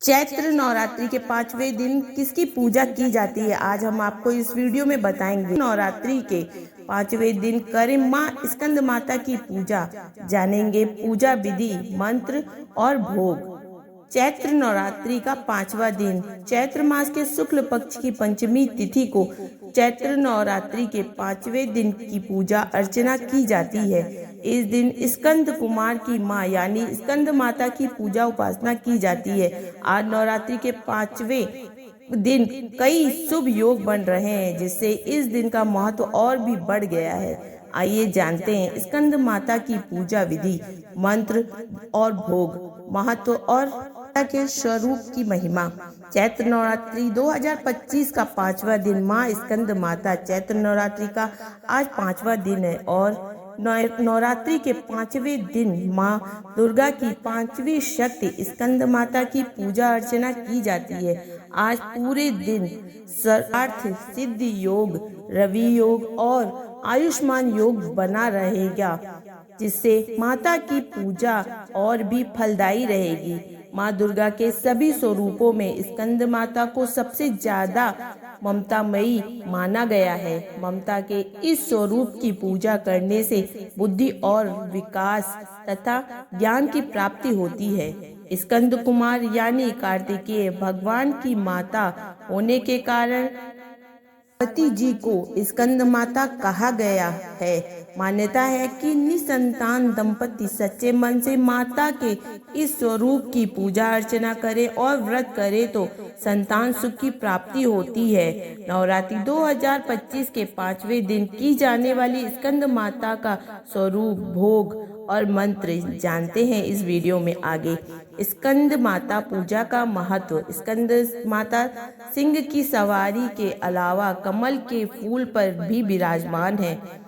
चैत्र नवरात्रि के 5वें दिन किसकी पूजा की जाती है, आज हम आपको इस वीडियो में बताएंगे। नवरात्रि के 5वें दिन करें माँ स्कंद माता की पूजा, जानेंगे पूजा विधि, मंत्र और भोग। चैत्र नवरात्रि का 5वां दिन चैत्र मास के शुक्ल पक्ष की पंचमी तिथि को चैत्र नवरात्रि के 5वें दिन की पूजा अर्चना की जाती है। इस दिन स्कंद कुमार की माँ यानी स्कंद माता की पूजा उपासना की जाती है। आज नवरात्रि के 5वें दिन कई शुभ योग बन रहे हैं, जिससे इस दिन का महत्व और भी बढ़ गया है। आइए जानते हैं स्कंद माता की पूजा विधि, मंत्र और भोग, महत्व और के स्वरूप की महिमा। चैत्र नवरात्रि 2025 का 5वां दिन माँ स्कंद माता। चैत्र नवरात्रि का आज 5वां दिन है और नवरात्रि के 5वें दिन माँ दुर्गा की 5वीं शक्ति स्कंद माता की पूजा अर्चना की जाती है। आज पूरे दिन सर्वार्थ सिद्धि योग, रवि योग और आयुष्मान योग बना रहेगा, जिससे माता की पूजा और भी फलदायी रहेगी। माँ दुर्गा के सभी स्वरूपों में स्कंद माता को सबसे ज्यादा ममतामयी माना गया है। ममता के इस स्वरूप की पूजा करने से बुद्धि और विकास तथा ज्ञान की प्राप्ति होती है। स्कंद कुमार यानी कार्तिकेय भगवान की माता होने के कारण पार्वती जी को स्कंद माता कहा गया है। मान्यता है कि निसंतान दंपति सच्चे मन से माता के इस स्वरूप की पूजा अर्चना करे और व्रत करे तो संतान सुख की प्राप्ति होती है। नवरात्रि 2025 के 5वें दिन की जाने वाली स्कंद माता का स्वरूप, भोग और मंत्र जानते हैं इस वीडियो में आगे। स्कंद माता पूजा का महत्व। स्कंद माता सिंह की सवारी के अलावा कमल के फूल पर भी विराजमान है,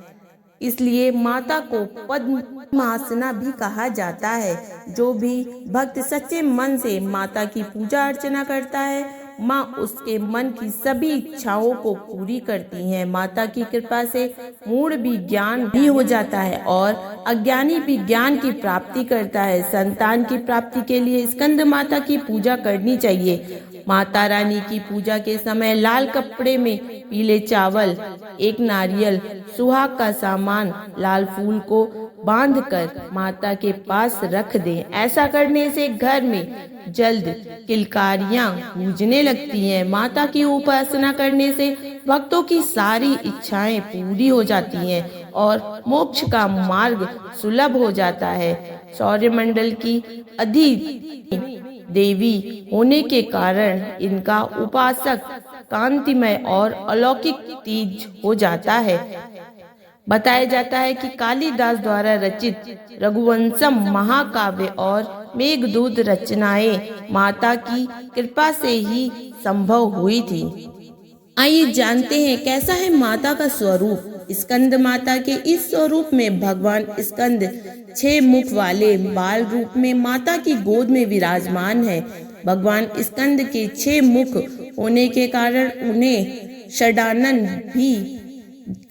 इसलिए माता को पद्मासना भी कहा जाता है। जो भी भक्त सच्चे मन से माता की पूजा अर्चना करता है, माँ उसके मन की सभी इच्छाओं को पूरी करती हैं। माता की कृपा से मूढ़ भी ज्ञान भी हो जाता है और अज्ञानी भी ज्ञान की प्राप्ति करता है। संतान की प्राप्ति के लिए स्कंद माता की पूजा करनी चाहिए। माता रानी की पूजा के समय लाल कपड़े में पीले चावल, एक नारियल, सुहाग का सामान, लाल फूल को बांधकर माता के पास रख दें। ऐसा करने से घर में जल्द किलकारियां गूंजने लगती हैं। माता की उपासना करने से भक्तों की सारी इच्छाएं पूरी हो जाती हैं और मोक्ष का मार्ग सुलभ हो जाता है। सौरमंडल की अधि देवी होने के कारण इनका उपासक कांतिमय और अलौकिक तेज हो जाता है। बताया जाता है कि कालिदास द्वारा रचित रघुवंशम महाकाव्य और मेघदूत रचनाएं माता की कृपा से ही संभव हुई थी। आइए जानते हैं कैसा है माता का स्वरूप। स्कंद माता के इस स्वरूप में भगवान स्कंद 6 मुख वाले बाल रूप में माता की गोद में विराजमान है। भगवान स्कंद के 6 मुख होने के कारण उन्हें षडानन भी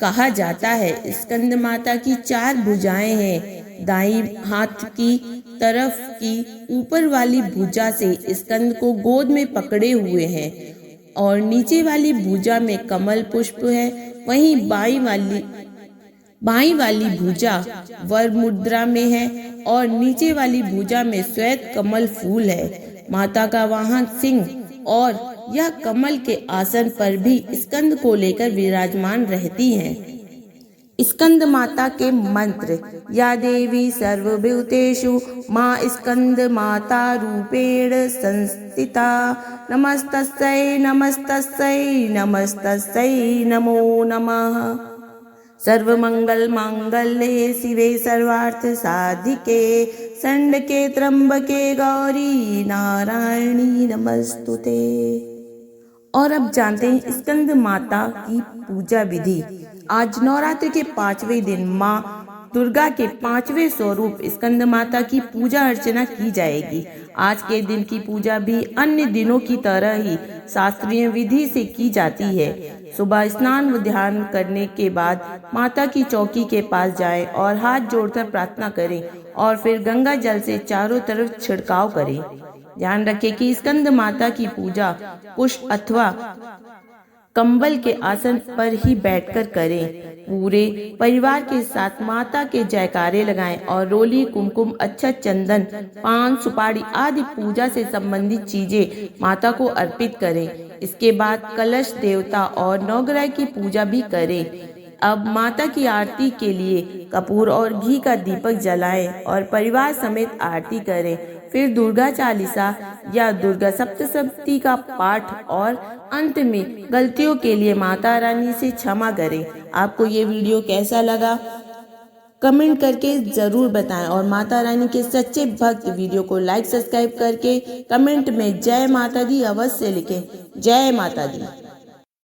कहा जाता है। स्कंद माता की 4 भुजाएं हैं। दाईं हाथ की तरफ की ऊपर वाली भुजा से स्कंद को गोद में पकड़े हुए हैं और नीचे वाली भुजा में कमल पुष्प है। वहीं बाईं वाली भुजा वर मुद्रा में है और नीचे वाली भुजा में श्वेत कमल फूल है। माता का वाहन सिंह और यह कमल के आसन पर भी स्कंद को लेकर विराजमान रहती हैं। स्कंद माता के मंत्र। या देवी सर्वभूतेषु माँ स्कंद माता रूपेण संस्थिता। नमस्तस्यै नमस्तस्यै नमस्तस्यै नमो नमः। सर्वमंगल मांगल्ये शिवे सर्वार्थ साधिके शंडके त्र्यंबके गौरी नारायणी नमस्तुते। और अब जानते हैं स्कंद माता की पूजा विधि। आज नवरात्रि के 5वें दिन माँ दुर्गा के 5वें स्वरूप स्कंद माता की पूजा अर्चना की जाएगी। आज के दिन की पूजा भी अन्य दिनों की तरह ही शास्त्रीय विधि से की जाती है। सुबह स्नान व ध्यान करने के बाद माता की चौकी के पास जाएं और हाथ जोड़कर प्रार्थना करें और फिर गंगा जल से चारों तरफ छिड़काव करें। ध्यान रखें कि स्कंद माता की पूजा कुश अथवा कंबल के आसन पर ही बैठकर करें। पूरे परिवार के साथ माता के जयकारे लगाएं और रोली, कुमकुम, अक्षत, चंदन, पान, सुपारी आदि पूजा से संबंधित चीजें माता को अर्पित करें। इसके बाद कलश, देवता और नवग्रह की पूजा भी करें। अब माता की आरती के लिए कपूर और घी का दीपक जलाएं और परिवार समेत आरती करें। फिर दुर्गा चालीसा या दुर्गा सप्तशती का पाठ और अंत में गलतियों के लिए माता रानी से क्षमा करें। आपको ये वीडियो कैसा लगा कमेंट करके जरूर बताएं और माता रानी के सच्चे भक्त वीडियो को लाइक, सब्सक्राइब करके कमेंट में जय माता दी अवश्य लिखें। जय माता दी।